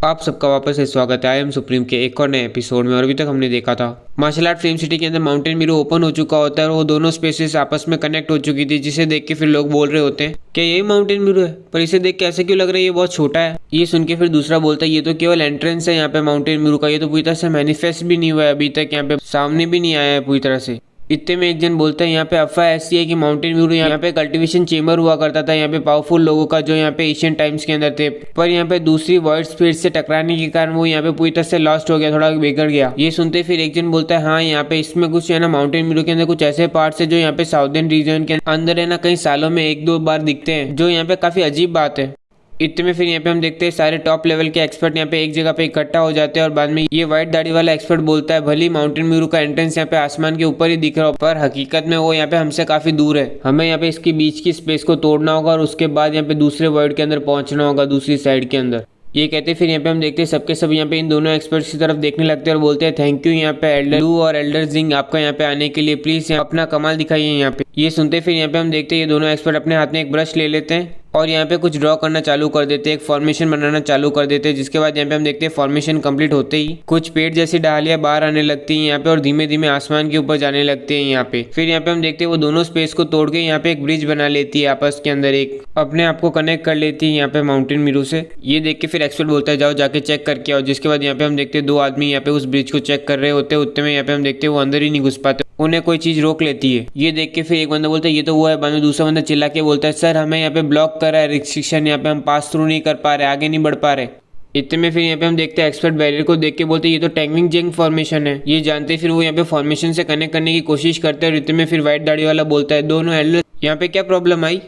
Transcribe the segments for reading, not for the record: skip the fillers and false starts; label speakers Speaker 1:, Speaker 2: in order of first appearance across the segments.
Speaker 1: आप सबका वापस से स्वागत है। आई एम सुप्रीम के एक और नए एपिसोड में। और अभी तक हमने देखा था मार्शल आर्ट फिल्म सिटी के अंदर माउंटेन मिरो ओपन हो चुका होता है और वो दोनों स्पेसेस आपस में कनेक्ट हो चुकी थी, जिसे देख के फिर लोग बोल रहे होते हैं कि यही माउंटेन मिरो है, पर इसे देख के ऐसे क्यों लग रहा है ये बहुत छोटा है। ये सुन के फिर दूसरा बोलता है ये तो केवल एंट्रेंस है यहाँ पे माउंटेन मिरो का, ये तो पूरी तरह से मैनिफेस्ट भी नहीं हुआ है अभी तक, यहाँ पे सामने भी नहीं आया है पूरी तरह से। इतने में एक जन बोलता है यहाँ पे अफवाह ऐसी है कि माउंटेन म्यूरो यहाँ पे कल्टीवेशन चेम्बर हुआ करता था यहाँ पे पावरफुल लोगों का, जो यहाँ पे एशियन टाइम्स के अंदर थे, पर यहाँ पे दूसरी वर्ल्ड स्पीड से टकराने के कारण वो यहाँ पे पूरी तरह से लॉस्ट हो गया, थोड़ा बिगड़ गया। ये सुनते फिर एक जन बोलता है हाँ यहाँ पे इसमें कुछ है ना, माउंटेन म्यूरो के अंदर कुछ ऐसे पार्ट्स है जो यहाँ पे साउदर्न रीजन के अंदर है ना कई सालों में एक दो बार दिखते हैं, जो यहाँ पे काफी अजीब बात है। इतने में फिर यहाँ पे हम देखते हैं सारे टॉप लेवल के एक्सपर्ट यहाँ पे एक जगह पे इकट्ठा हो जाते हैं और बाद में ये व्हाइट दाढ़ी वाला एक्सपर्ट बोलता है भली माउंटेन म्यूरो का एंट्रेंस यहाँ पे आसमान के ऊपर ही दिख रहा हो, पर हकीकत में वो यहाँ पे हमसे काफी दूर है। हमें यहाँ पे इसकी बीच की स्पेस को तोड़ना होगा और उसके बाद यहाँ पे दूसरे वर्ल्ड के अंदर पहुंचना होगा, दूसरी साइड के अंदर। ये कहते फिर यहाँ पे हम देखते हैं सबके सब यहाँ पे इन दोनों एक्सपर्ट्स की तरफ देखने लगते हैं और बोलते हैं थैंक यू यहाँ पे एल्डर लू और एल्डर जिंग आपका यहाँ पे आने के लिए, प्लीज यहाँ अपना कमाल दिखाइए यहाँ पे। ये सुनते फिर यहाँ पे हम देखते हैं ये दोनों एक्सपर्ट अपने हाथ में एक ब्रश ले लेते हैं और यहाँ पे कुछ ड्रॉ करना चालू कर देते हैं, एक फॉर्मेशन बनाना चालू कर देते हैं, जिसके बाद यहाँ पे हम देखते हैं फॉर्मेशन कंप्लीट होते ही कुछ पेड़ जैसी डालियां बाहर आने लगती हैं यहाँ पे और धीमे धीमे आसमान के ऊपर जाने लगते हैं यहाँ पे। फिर यहाँ पे हम देखते हैं वो दोनों स्पेस को तोड़ के यहाँ पे एक ब्रिज बना लेती है, आपस के अंदर एक अपने आप को कनेक्ट कर लेती है यहाँ पे माउंटेन मिरो से। ये देख के फिर एक्सपर्ट बोलता है जाओ जाके चेक करके आओ, जिसके बाद यहाँ पे हम देखते हैं दो आदमी यहाँ पे उस ब्रिज को चेक कर रहे होते हैं। उतने में यहाँ पे हम देखते हैं वो अंदर ही नहीं घुस पाते, उन्हें कोई चीज रोक लेती है। ये देख के फिर एक बंदा बोलता है ये तो वो है, बाद में दूसरा बंदा चिल्ला के बोलता है सर हमें यहाँ पे ब्लॉक कर रहा है रिस्ट्रिक्शन, यहाँ पे हम पास थ्रू नहीं कर पा रहे, आगे नहीं बढ़ पा रहे। इतने में फिर यहाँ पे हम देखते हैं एक्सपर्ट बैरियर को देख के बोलते हैं ये तो टैंगविंग जेंग फॉर्मेशन है। ये जानते फिर वो यहाँ पे फॉर्मेशन से कनेक्ट करने की कोशिश करते हैं और इतने में फिर व्हाइट दाढ़ी वाला बोलता है दोनों एल्डर यहाँ पे क्या प्रॉब्लम आई।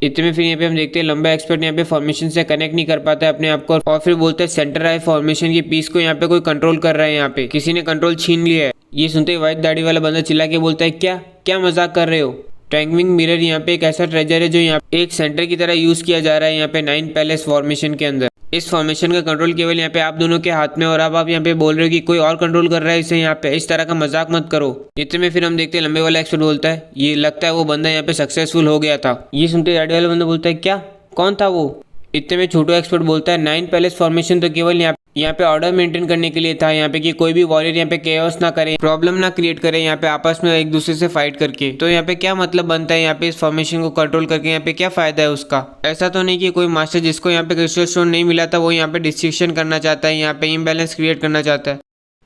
Speaker 1: इतने में फिर यहाँ पे हम देखते हैं लंबा एक्सपर्ट यहाँ पे फॉर्मेशन से कनेक्ट नहीं कर पाता है अपने आप को और फिर बोलता है सेंटर आई फॉर्मेशन की पीस को यहाँ पे कोई कंट्रोल कर रहा है, यहाँ पे किसी ने कंट्रोल छीन लिया है। ये सुनते ही व्हाइट दाढ़ी वाला बंदा चिल्ला के बोलता है क्या क्या मजाक कर रहे हो, टैंगविंग मिरर यहाँ पे एक ऐसा ट्रेजर है जो यहाँ पे एक सेंटर की तरह यूज किया जा रहा है यहाँ पे 9 पैलेस फॉर्मेशन के अंदर। इस फॉर्मेशन का कंट्रोल केवल यहाँ पे आप दोनों के हाथ में और अब आप यहाँ पे बोल रहे हो कि कोई और कंट्रोल कर रहा है इसे, यहाँ पे इस तरह का मजाक मत करो। इतने में फिर हम देखते हैं लंबे वाला एक्सपर्ट बोलता है ये लगता है वो बंदा यहाँ पे सक्सेसफुल हो गया था। ये सुनते दाढ़ी वाला बंदा बोलता है क्या कौन था वो। इतने में छोटो एक्सपर्ट बोलता है 9 पैलेस फॉर्मेशन तो केवल यहाँ पे ऑर्डर मेंटेन करने के लिए था, यहाँ पे कि कोई भी वॉरियर यहाँ पे केओस ना करे, प्रॉब्लम ना क्रिएट करे यहाँ पे आपस में एक दूसरे से फाइट करके। तो यहाँ पे क्या मतलब बनता है यहाँ पे इस फॉर्मेशन को कंट्रोल करके, यहाँ पे क्या फायदा है उसका। ऐसा तो नहीं कि कोई मास्टर जिसको यहाँ पे क्रिस्टल स्टोन नहीं मिला था वो यहाँ पे डिस्ट्रिक्शन करना चाहता है, यहाँ पे इम्बैलेंस क्रिएट करना चाहता है।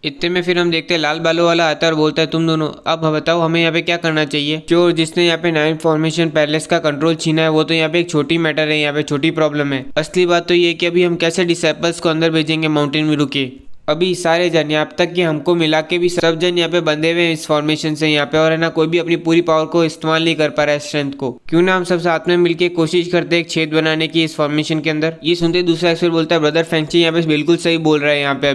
Speaker 1: इतने में फिर हम देखते हैं लाल बालों वाला आता है और बोलता है तुम दोनों अब बताओ हमें यहाँ पे क्या करना चाहिए। जो जिसने यहाँ पे 9 फॉर्मेशन पैलेस का कंट्रोल छीना है वो तो यहाँ पे एक छोटी मैटर है, यहाँ पे छोटी प्रॉब्लम है। असली बात तो ये है कि अभी हम कैसे डिसेबल्स को अंदर भेजेंगे माउंटेन मिरो के। अभी सारे जन यहाँ तक कि हमको मिला के भी सब जन यहाँ पे बंधे हुए हैं इस फॉर्मेशन से यहाँ पे, और है ना कोई भी अपनी पूरी पावर को इस्तेमाल नहीं कर पा रहा है स्ट्रेंथ को। क्यों ना हम सब साथ में मिलके कोशिश करते हैं एक छेद बनाने की इस फॉर्मेशन के अंदर। ये सुनते दूसरा एक्सपर्ट बोलता है ब्रदर फेंगची यहाँ पे बिल्कुल सही बोल रहा है, यहाँ पे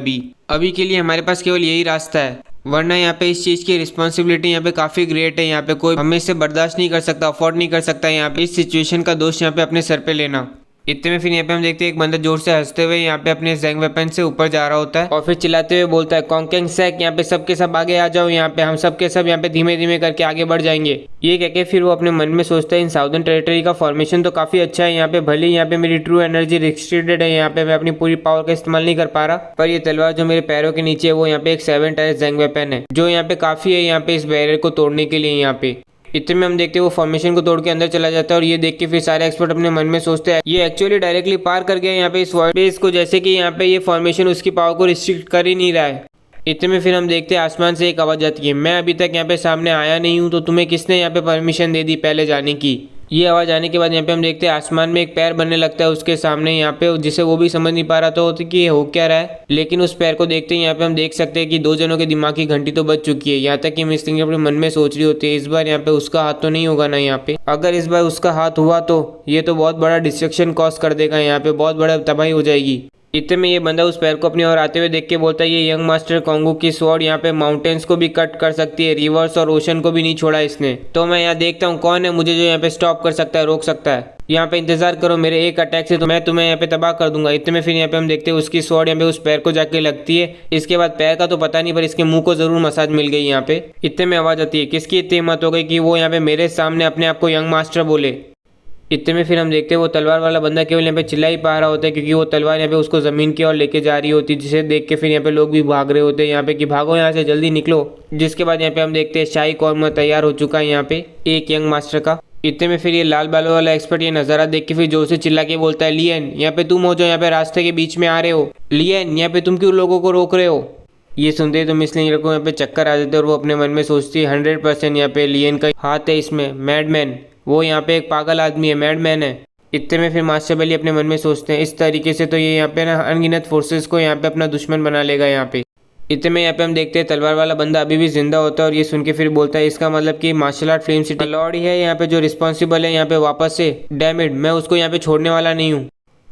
Speaker 1: अभी के लिए हमारे पास केवल यही रास्ता है, वरना यहाँ पे इस चीज की रिस्पॉन्सिबिलिटी यहाँ पे काफी ग्रेट है, यहाँ पे कोई हमें इसे बर्दाश्त नहीं कर सकता, अफोर्ड नहीं कर सकता यहाँ पे इस सिचुएशन का दोष यहाँ पे अपने सर पे लेना। इतने में फिर यहाँ पे हम देखते हैं एक बंदा जोर से हंसते हुए यहाँ पे अपने जैंग वेपन से ऊपर जा रहा होता है और फिर चिल्लाते हुए बोलता है कॉन्केंग सैक यहाँ पे सबके सब आगे आ जाओ, यहाँ पे हम सबके सब यहाँ पे धीमे धीमे करके आगे बढ़ जाएंगे। ये कह के फिर वो अपने मन में सोचता है इन साउदर्न टेरिटरी का फॉर्मेशन तो काफी अच्छा है, यहाँ पे भले यहाँ पे मेरी ट्रू एनर्जी रिस्ट्रिक्टेड है, यहाँ पे मैं अपनी पूरी पावर का इस्तेमाल नहीं कर पा रहा, पर ये तलवार जो मेरे पैरों के नीचे है वो यहाँ पे एक 7 टायर जैंग वेपन है जो यहाँ पे काफी है यहाँ पे इस बैरियर को तोड़ने के लिए। यहाँ पे इतने में हम देखते हैं वो फॉर्मेशन को तोड़ के अंदर चला जाता है और ये देख के फिर सारे एक्सपर्ट अपने मन में सोचते हैं ये एक्चुअली डायरेक्टली पार कर गया यहाँ पे इस वर्ल्ड बेस को, जैसे कि यहाँ पे ये फॉर्मेशन उसकी पावर को रिस्ट्रिक्ट कर ही नहीं रहा है। इतने में फिर हम देखते हैं आसमान से एक आवाज आती है मैं अभी तक यहाँ पे सामने आया नहीं हूँ तो तुम्हें किसने यहाँ पे परमिशन दे दी पहले जाने की। ये आवाज आने के बाद यहाँ पे हम देखते हैं आसमान में एक पैर बनने लगता है उसके सामने यहाँ पे, जिसे वो भी समझ नहीं पा रहा था कि ये हो क्या रहा है। लेकिन उस पैर को देखते ही यहाँ पे हम देख सकते हैं कि दो जनों के दिमाग की घंटी तो बज चुकी है। यहाँ तक कि मिस्त्री अपने मन में सोच रही होती है इस बार यहाँ पे उसका हाथ तो नहीं होगा ना, यहाँ पे अगर इस बार उसका हाथ हुआ तो ये तो बहुत बड़ा डिस्ट्रक्शन कॉज कर देगा, यहाँ पे बहुत बड़ा तबाही हो जाएगी। इतने में ये बंदा उस पैर को अपनी ओर आते हुए देख के बोलता है ये यंग मास्टर कोंगू की स्वॉर्ड यहाँ पे माउंटेन्स को भी कट कर सकती है, रिवर्स और ओशन को भी नहीं छोड़ा इसने। तो मैं यहाँ देखता हूँ कौन है मुझे जो यहाँ पे स्टॉप कर सकता है, रोक सकता है। यहाँ पे इंतजार करो मेरे एक अटैक से तो मैं तुम्हें यहाँ पे तबाह कर दूंगा। इतने में फिर यहाँ पे हम देखते हैं उसकी स्वॉर्ड यहाँ पे उस पैर को जाके लगती है। इसके बाद पैर का तो पता नहीं पर इसके मुंह को जरूर मसाज मिल गई यहाँ पे। इतने में आवाज आती है किसकी इतनी हिम्मत हो गई कि वो यहाँ पे मेरे सामने अपने आप को यंग मास्टर बोले। इतने में फिर हम देखते हैं वो तलवार वाला बंदा केवल यहाँ पे चिल्ला ही पा रहा होता है, क्योंकि वो तलवार यहाँ पे उसको जमीन की ओर लेके जा रही होती है, जिसे देख के फिर यहाँ पे लोग भी भाग रहे होते हैं यहाँ पे कि भागो यहाँ से, जल्दी निकलो। जिसके बाद यहाँ पे हम देखते हैं शाही कौरमा तैयार हो चुका है यहाँ पे एक यंग मास्टर का। इतने में फिर ये लाल बालों वाला एक्सपर्ट ये नज़ारा देख के फिर जोर से चिल्ला के बोलता है, लियन यहाँ पे तुम हो जो यहाँ पे रास्ते के बीच में आ रहे हो, लियन यहाँ पे तुम क्यों लोगों को रोक रहे हो। ये सुनते ही तो मिस लिंग को यहाँ पे चक्कर आ जाते हैं और वो अपने मन में सोचती है 100% यहाँ पे लियन का हाथ है इसमें, मैडमैन, वो यहाँ पे एक पागल आदमी है, मैडमैन है। इतने में फिर मास्टर बेली अपने मन में सोचते हैं इस तरीके से तो ये यहाँ पे ना अनगिनत फोर्सेस को यहाँ पे अपना दुश्मन बना लेगा यहाँ पे। इतने में यहाँ पे हम देखते हैं तलवार वाला बंदा अभी भी जिंदा होता है और ये सुन के फिर बोलता है इसका मतलब कि martial art film city lord ही है यहाँ पे जो रिस्पॉन्सिबल है यहाँ पे वापस से, डैम इट, मैं उसको यहाँ पे छोड़ने वाला नहीं हूँ।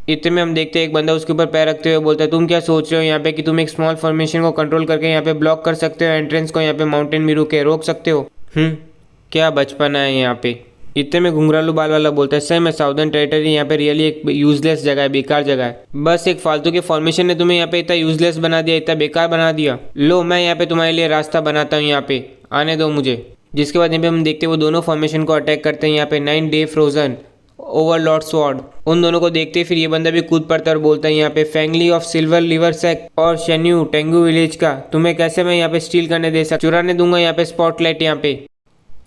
Speaker 1: इतने में हम देखते हैं एक बंदा उसके ऊपर पैर रखते हुए बोलता है तुम क्या सोच रहे हो यहाँ पे कि तुम एक स्मॉल फॉर्मेशन को कंट्रोल करके यहाँ पे ब्लॉक कर सकते हो, एंट्रेंस को यहाँ पे माउंटेन में रुके रोक सकते हो। क्या बचपना है यहाँ पे। इतने में घुंघरालू बाल वाला बोलता है सर मैं साउदर्न टेरिटरी यहाँ पे रियली एक यूजलेस जगह है, बेकार जगह है, बस एक फालतू के फॉर्मेशन ने तुम्हें यहाँ पे इतना यूजलेस बना दिया, इतना बेकार बना दिया, लो मैं यहाँ पे तुम्हारे लिए रास्ता बनाता हूँ, यहाँ पे आने दो मुझे। जिसके बाद यहाँ पे हम देखते हैं वो दोनों फॉर्मेशन को अटैक करते हैं यहाँ पे 9 डे फ्रोजन ओवरलॉर्ड स्वॉर्ड। उन दोनों को देखते ही फिर ये बंदा भी कूद पड़ता है और बोलता है यहाँ पे फैंगली ऑफ सिल्वर लिवर सेक और शेन्यू टेंगू विलेज का तुम्हें कैसे मैं यहाँ पे स्टील करने दे सकता, चुराने दूंगा यहाँ पे स्पॉटलाइट, यहाँ पे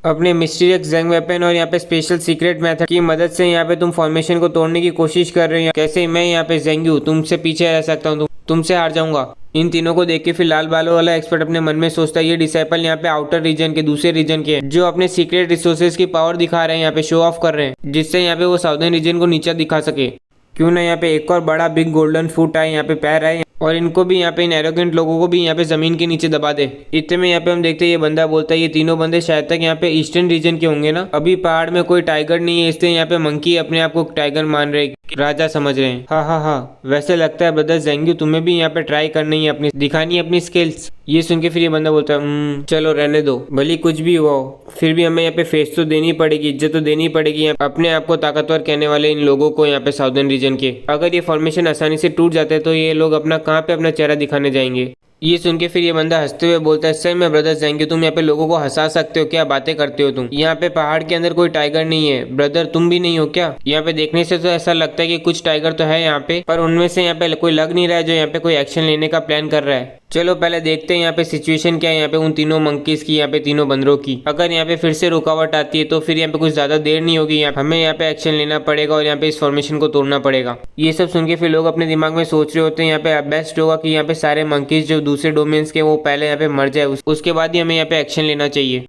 Speaker 1: अपने मिस्टीरियस जंग वेपन और यहाँ पे स्पेशल सीक्रेट मेथड की मदद से यहाँ पे तुम फॉर्मेशन को तोड़ने की कोशिश कर रहे हो, कैसे मैं यहाँ पे जेंग्यू तुमसे पीछे रह सकता हूँ, तुमसे हार जाऊंगा। इन तीनों को देख के फिर लाल बालों वाला एक्सपर्ट अपने मन में सोचता है ये डिसाइपल यहाँ पे आउटर रीजन के दूसरे रीजन के जो अपने सीक्रेट रिसोर्सेज की पावर दिखा रहे हैं, यहाँ पे शो ऑफ कर रहे हैं, जिससे यहाँ पे वो साउदर्न रीजन को नीचा दिखा सके। क्यों ना यहाँ पे एक और बड़ा बिग गोल्डन फुट आए, यहाँ पे पैर आए और इनको भी यहाँ पे इन एरोगेंट लोगों को भी यहाँ पे जमीन के नीचे दबा दे। इतने में यहाँ पे हम देखते हैं ये बंदा बोलता है ये तीनों बंदे शायद तक यहाँ पे ईस्टर्न रीजन के होंगे ना, अभी पहाड़ में कोई टाइगर नहीं है इसलिए यहाँ पे मंकी अपने आप को टाइगर मान रहे, राजा समझ रहे हैं। हाँ, वैसे लगता है ब्रदर जेंग्यू तुम्हें भी यहाँ पे ट्राई करनी है, अपनी दिखानी है अपनी स्किल्स। ये सुन के फिर ये बंदा बोलता है चलो रहने दो, भले कुछ भी हुआ हो फिर भी हमें यहाँ पे फेस तो देनी पड़ेगी, इज्जत तो देनी पड़ेगी अपने आप को ताकतवर कहने वाले इन लोगों को यहाँ पे साउदर्न रीजन के। अगर ये फॉर्मेशन आसानी से टूट जाते हैं तो ये लोग अपना कहाँ पे अपना चेहरा दिखाने जाएंगे। ये सुन के फिर ये बंदा हंसते हुए बोलता है सर मैं ब्रदर जेंग्यू तुम यहाँ पे लोगों को हंसा सकते हो, क्या बातें करते हो तुम, यहाँ पे पहाड़ के अंदर कोई टाइगर नहीं है ब्रदर, तुम भी नहीं हो क्या। यहाँ पे देखने से तो ऐसा लगता है कि कुछ टाइगर तो है यहाँ पे, पर उनमें से यहाँ पे कोई लग नहीं रहा है जो यहाँ पे कोई एक्शन लेने का प्लान कर रहा है। चलो पहले देखते हैं यहाँ पे सिचुएशन क्या है यहाँ पे उन तीनों मंकीज की, यहाँ पे तीनों बंदरों की। अगर यहाँ पे फिर से रुकावट आती है तो फिर यहाँ पे कुछ ज्यादा देर नहीं होगी, हमें यहाँ पे एक्शन लेना पड़ेगा और यहाँ पे इस फॉर्मेशन को तोड़ना पड़ेगा। ये सब सुन के फिर लोग अपने दिमाग में सोच रहे होते हैं यहाँ पे बेस्ट होगा कि यहाँ पे सारे मंकीज जो दूसरे डोमेन्स के वो पहले यहाँ पे मर जाए, उसके बाद ही हमें यहाँ पे एक्शन लेना चाहिए।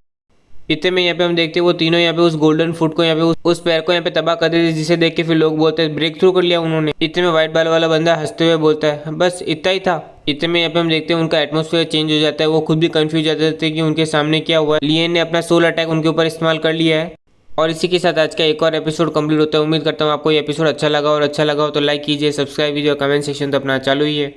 Speaker 1: इतने में यहाँ पे हम देखते हैं वो तीनों यहाँ पे उस गोल्डन फुट को यहाँ पे उस पैर को यहाँ पे तबाह कर देते, जिसे देख के फिर लोग बोलते हैं ब्रेक थ्रू कर लिया उन्होंने। इतने में व्हाइट बाल वाला बंदा हंसते हुए बोलता है बस इतना ही था। इतने में यहाँ पे हम देखते हैं उनका एटमोस्फेयर चेंज हो जाता है, वो खुद भी कंफ्यूज हो जाते हैं कि उनके सामने क्या हुआ है। लियन ने अपना सोल अटैक उनके ऊपर इस्तेमाल कर लिया है। और इसी के साथ आज का एक और एपिसोड कंप्लीट होता है। उम्मीद करता हूँ आपको ये एपिसोड अच्छा लगा, और अच्छा लगा हो तो लाइक कीजिए, सब्सक्राइब कीजिए और कमेंट सेक्शन तो अपना चालू ही है।